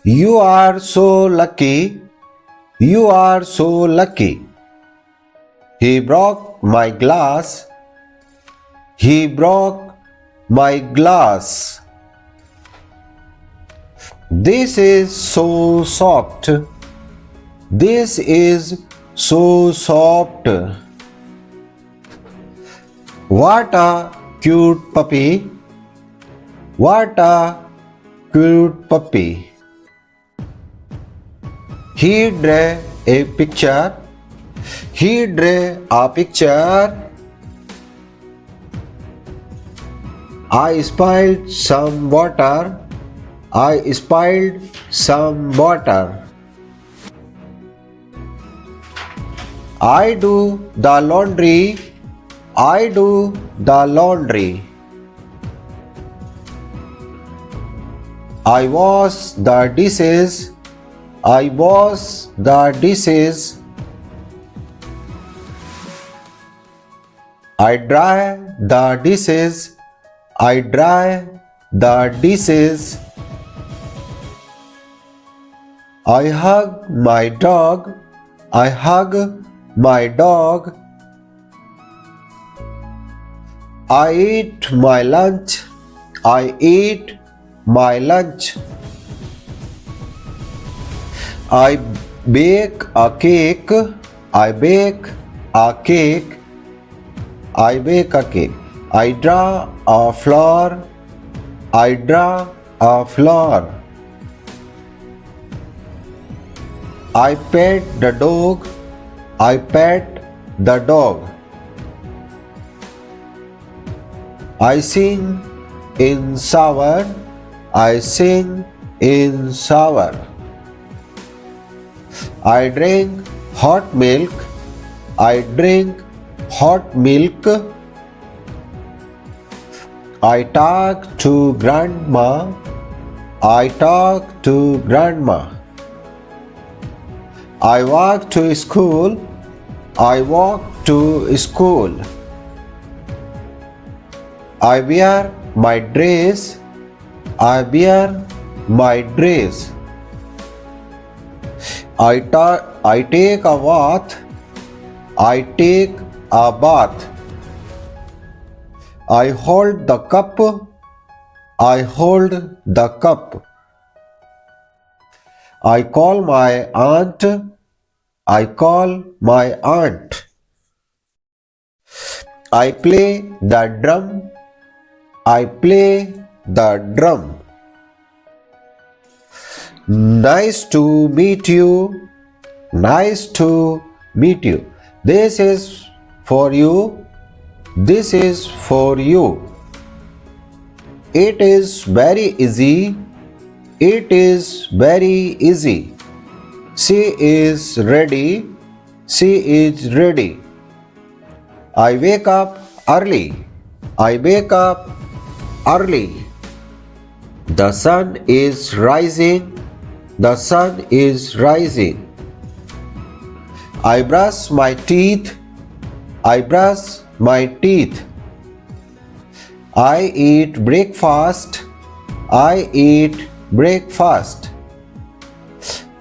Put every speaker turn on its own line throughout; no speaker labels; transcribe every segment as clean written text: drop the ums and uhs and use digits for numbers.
You are so lucky. You are so lucky. He broke my glass. He broke my glass. This is so soft. This is so soft. What a cute puppy. What a cute puppy. He drew a picture. He drew a picture. I spilled some water. I spilled some water. I do the laundry. I do the laundry. I wash the dishes. I wash the dishes. I dry the dishes. I dry the dishes. I hug my dog. I hug my dog. I eat my lunch. I eat my lunch. I bake a cake. I bake a cake. I bake a cake. I draw a flower. I draw a flower. I pet the dog. I pet the dog. I sing in shower. I sing in shower. I drink hot milk. I drink hot milk. I talk to grandma. I talk to grandma. I walk to school. I walk to school. I wear my dress. I wear my dress. I take a bath. I take a bath. I hold the cup. I hold the cup. I call my aunt. I call my aunt. I play the drum. I play the drum. Nice to meet you. Nice to meet you. This is for you. This is for you. It is very easy. It is very easy. She is ready. She is ready. I wake up early. I wake up early. The sun is rising. The sun is rising. I brush my teeth. I brush my teeth. I eat breakfast. I eat breakfast.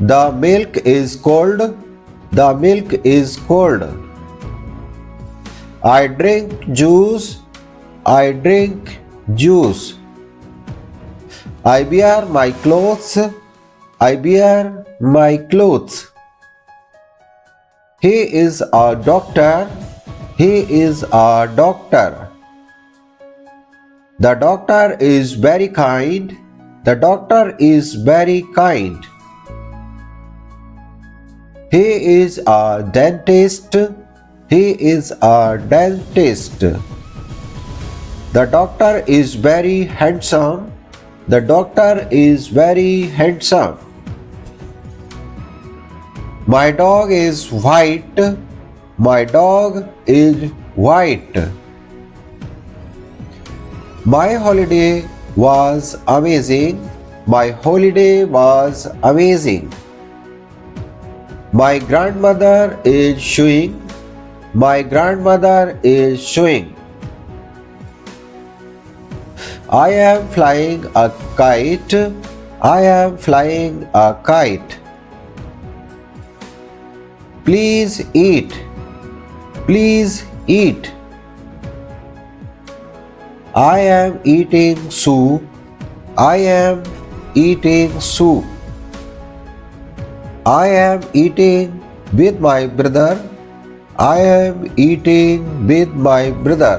The milk is cold. The milk is cold. I drink juice. I drink juice. I wear my clothes. I wear my clothes. He is a doctor. He is a doctor. The doctor is very kind. The doctor is very kind. He is a dentist. He is a dentist. The doctor is very handsome. The doctor is very handsome. My dog is white. My dog is white. My holiday was amazing. My holiday was amazing. My grandmother is showing. My grandmother is showing. I am flying a kite. I am flying a kite. Please eat. Please eat. I am eating soup. I am eating soup. I am eating with my brother. I am eating with my brother.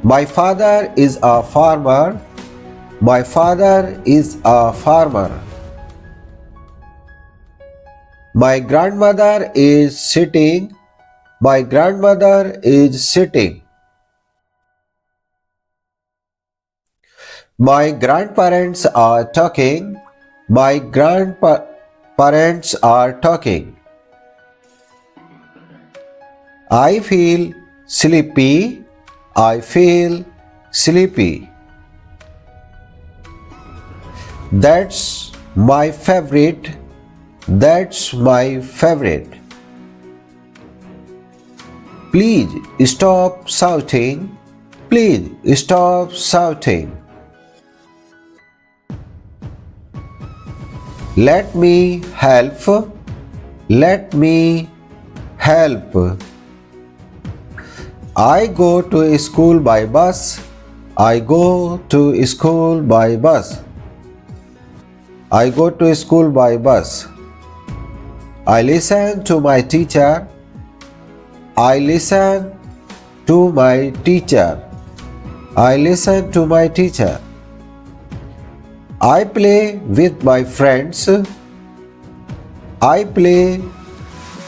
My father is a farmer. My father is a farmer. My grandmother is sitting. My grandmother is sitting. My grandparents are talking. My grandparents are talking. I feel sleepy. I feel sleepy. That's my favorite. That's my favorite. Please stop shouting. Please stop shouting. Let me help. Let me help. I go to school by bus. I go to school by bus. I go to school by bus. I listen to my teacher. I listen to my teacher. I listen to my teacher. I play with my friends. I play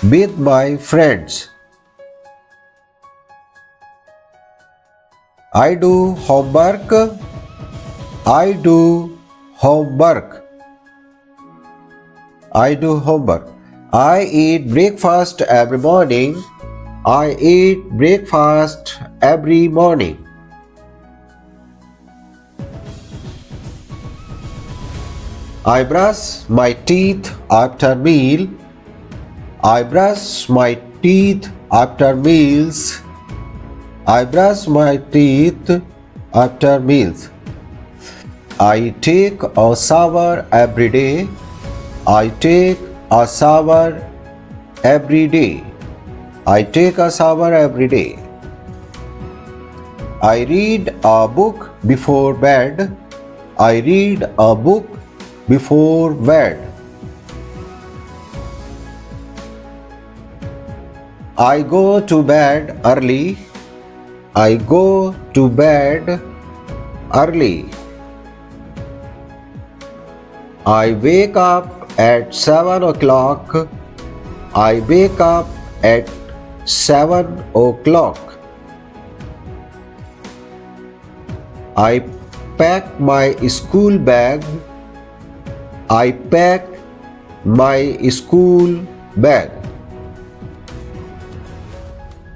with my friends. I do homework. I do homework. I do homework. I eat breakfast every morning. I eat breakfast every morning. I brush my teeth after meal. I brush my teeth after meals. I brush my teeth after meals. I take a shower every day. I take a shower every day. I take a shower every day. I read a book before bed. I read a book before bed. I go to bed early. I go to bed early. I wake up at 7 o'clock. I wake up at 7 o'clock. I pack my school bag. I pack my school bag.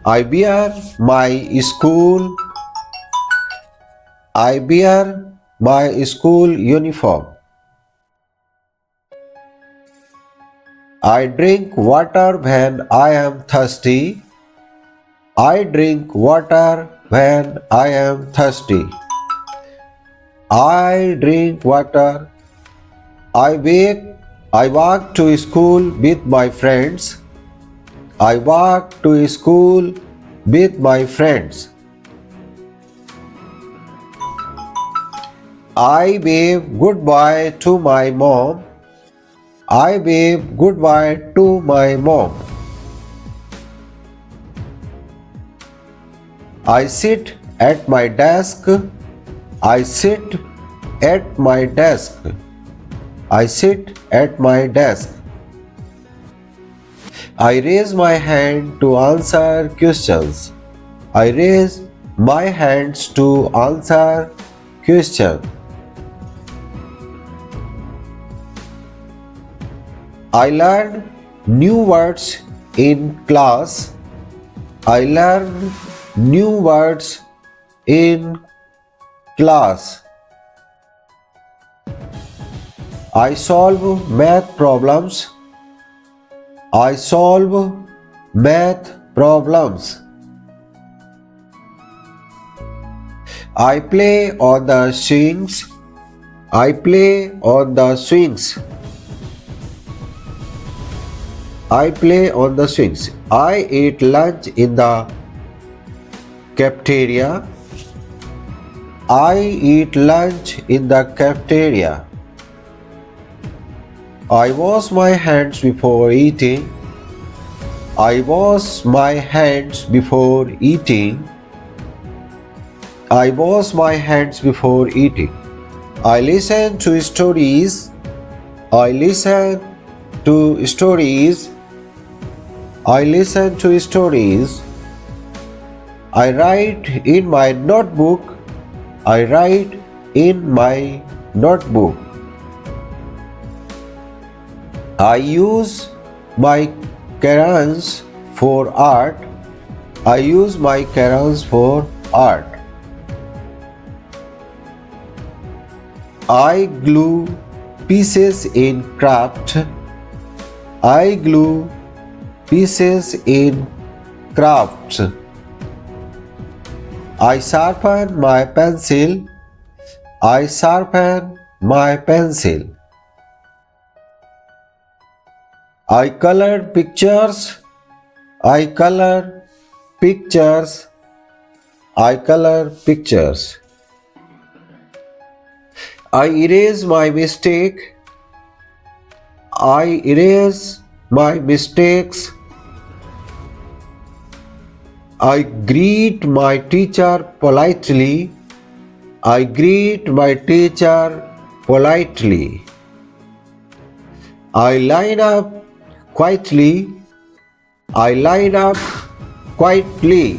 I wear my school. I wear my school uniform. I drink water when I am thirsty. I drink water when I am thirsty. I drink water. I walk to school with my friends. I walk to school with my friends. I wave goodbye to my mom. I wave goodbye to my mom. I sit at my desk. I sit at my desk. I sit at my desk. I raise my hand to answer questions. I raise my hands to answer questions. I learn new words in class. I learn new words in class. I solve math problems. I solve math problems. I play on the strings. I play on the swings. I play on the swings. I eat lunch in the cafeteria. I eat lunch in the cafeteria. I wash my hands before eating. I wash my hands before eating. I wash my hands before eating. I listen to stories. I listen to stories. I listen to stories. I write in my notebook. I write in my notebook. I use my crayons for art. I use my crayons for art. I glue pieces in craft. I glue pieces in crafts. I sharpen my pencil. I sharpen my pencil. I color pictures. I color pictures. I color pictures. I erase my mistake. I erase my mistakes. I greet my teacher politely. I greet my teacher politely. I line up quietly. I line up quietly.